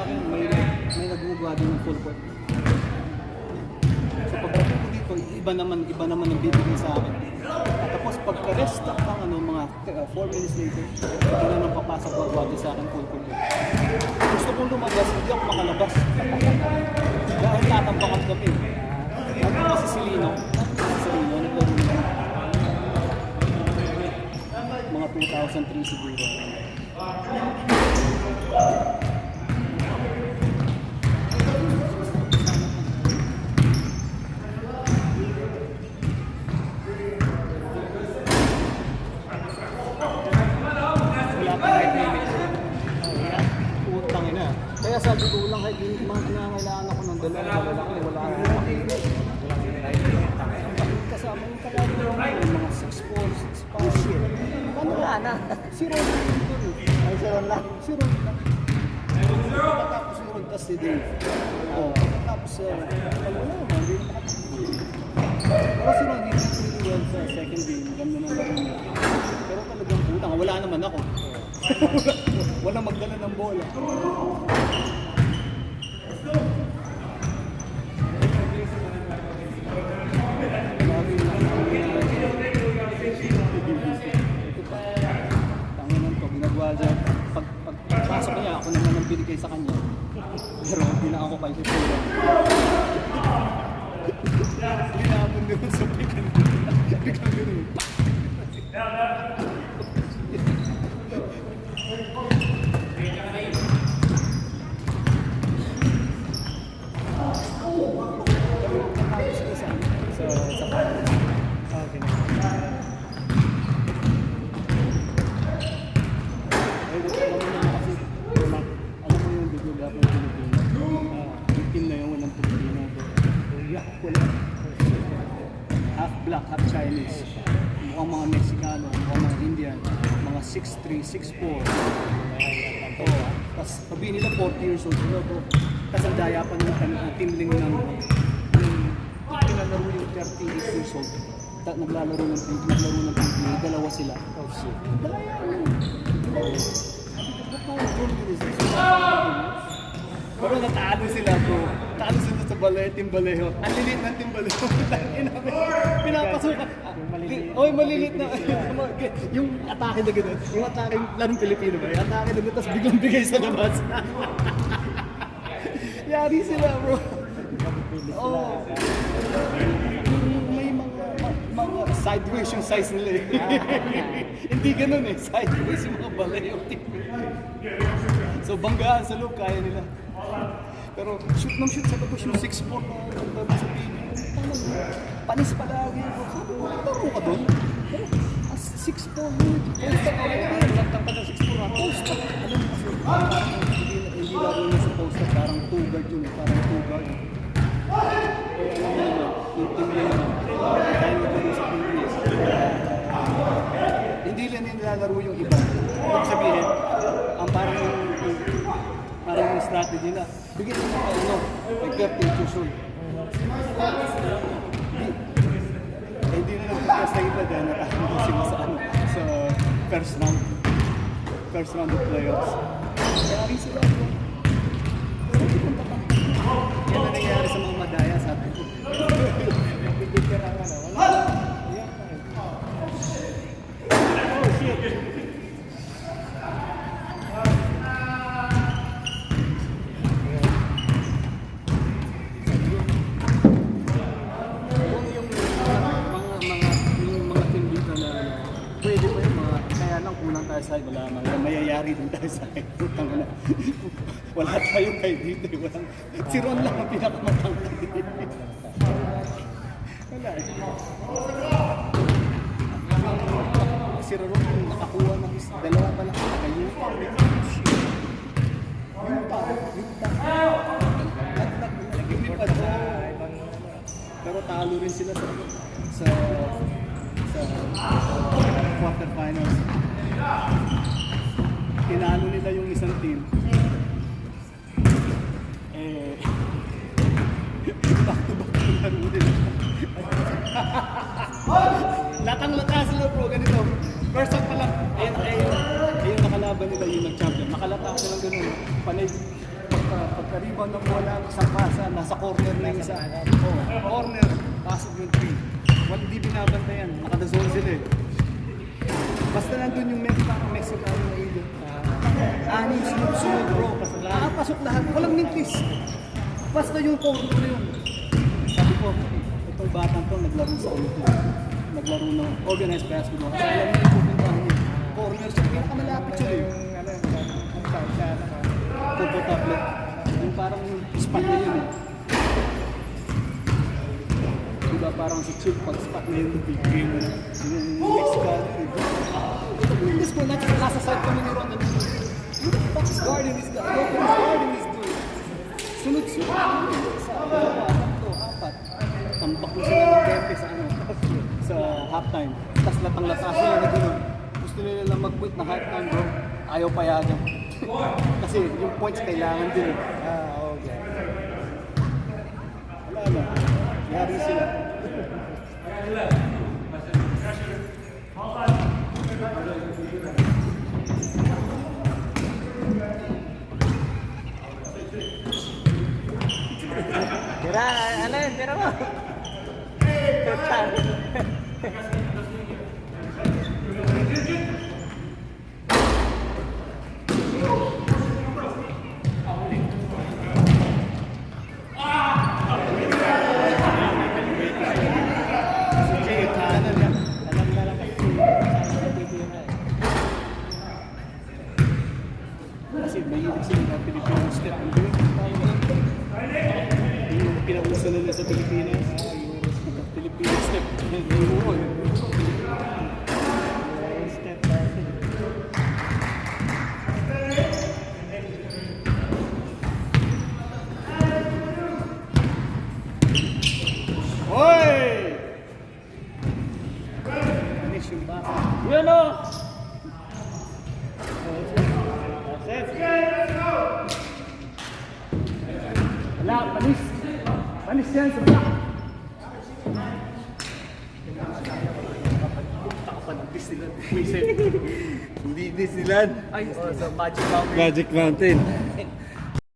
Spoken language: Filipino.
akin, may nag-uga din ng full court. So pagdating ko dito, iba naman ang bibigay sa akin. At tapos pagka-rest ng mga 4 minutes later, hindi na nang papasok ko agad sa akin full court. Gusto kong lumabas, hindi ako makalabas. Dahil tatambakan kami. Ano si Silino? Naglaro na. Mga 2003 siguro. Kaya sabi ko lang kahit nangangailangan ako ng dalawa lang wala akong makikita. Kasama yung kalado yung mga 6'4", 6'5". Shit. Ano wala na? Si Ron doon. Ay, si Ron lang. Si Ron lang. Pagkatapos si Ron, tas si Dave. Pagkatapos wala naman, hindi na makapagpapit. Pero si Ron, hindi well sa second game. Ganda na lang niya. Pero talagang putang, wala naman ako. Walang magdala ng bola. Tanginan ko, ginagawa dyan. Pagpasok niya, ako naman ang binigay sa kanya. Pero hindi na ako kayo sa pula. Hinapon naman sa pikan. Biglang gano'n. Half black, half Chinese. Mukhang mga Mexicano, mukhang mga Indian, mga 6'3", 6'4". Tapos sabihin nila 40 years old sila to. Tapos ang daya pa ng teamling ng pinalaro yung 38 years old. Naglalaro ng teamling, dalawa sila. Pero natalo sila bro. Natalo sila sa Timbaleho. Ang lilit ng Timbaleho. Pinapasukan. Oy, malilit na. Yung atake na gano'n. Yung atake, larong Pilipino ba? Yung atake na gano'n, tapos biglang bigay sa labas. Yari sila bro. Oh. May mga sideways yung size nila eh. Hindi gano'n eh. Sideways yung mga Baleho team. So banggaan sa loob, kaya nila. Pero shoot sa labas yung 6'4" na sa TV. Panis palagi. Sabi ko, laro ka doon? Pero 6'4", post-up ka rin. Lagtang ka ng 6'4", post-up. Alam mo kasi, hindi laro na sa post-up. Parang 2-guard yun eh. Parang 2-guard. Kaya alam mo naman, yung team yun, dahil naglalaro sa Pilipinas. Hindi lang nilalaro yung iba. Ibig sabihin, ang parang yung strategy na, bigyan mo ka like 30 years old. Hindi na nagpapos na iba dahil nakakita sila sa first round of playoffs. Kaya rin sila. Yan na nangyayari sa mga madaya sa atin. Bigyan ka lang wala. Oh shit! Kulang tayo sa wala naman. Mayayari din tayo sa wala tayong kay dito. Si Ron lang ang pinakamatangkad. Wala eh. Si Ron nakakuha ng dalawa pa lang. Nakayupa. Lumipad. Pero talo rin sila sa quarterfinals. Tinalo nila yung isang team. Back to back yung laro nila. Latang-lata sila bro, ganito. First up pa lang, ayun nakalaban nila yung nag-champion. Nakalata sila ng gano'n. Panay, pagka-rebound ng bola, isang pasa, nasa corner na yung isa. Corner, pasok yung 3. Well, hindi binabantayan, nakadazone sila eh. Basta nandun yung parang Mexicano na ilo. Anim, sunod-sunod bro. Nakapasok lahat, walang mintis. Basta yung corner na yun. Sabi ko, itong batang to, naglaro sa ulo to. Naglaro ng organized basketball. Kasi alam niya yung pupuntahan niya. Corner siya, kaya kamalapit siya eh. Turbo tablet. Yung parang spot na yun eh. Diba parang si Chip, pag spot na yun, big game na. Yung Mexicano eh. Ito po yung disco, nasa side kami ni Ron. Who the fuck is guarding this guy? Who is guarding this dude? Sunod-sunod. Sa dalawa, tatlo, apat. Tambak na sila ng 20 sa ano, sa halftime. Tapos latang-lata sila na gano'n. Gusto nila lang mag-quit na halftime bro. Ayaw payagan. Kasi yung points kailangan din eh. Okay. Wala na. Yari sila. Tira, ano yun? Tira mo. Kasi mahilig sila ng Filipino step. Yung pinauso nila sa Pilipinas. Filipino step. Yung Step. Hoy! Anis yung bata. Yun o! Wala, panis. Panis yan sa black. Takpan Disneyland. Hindi Disneyland. Ay, sa Magic Mountain. Magic Mountain.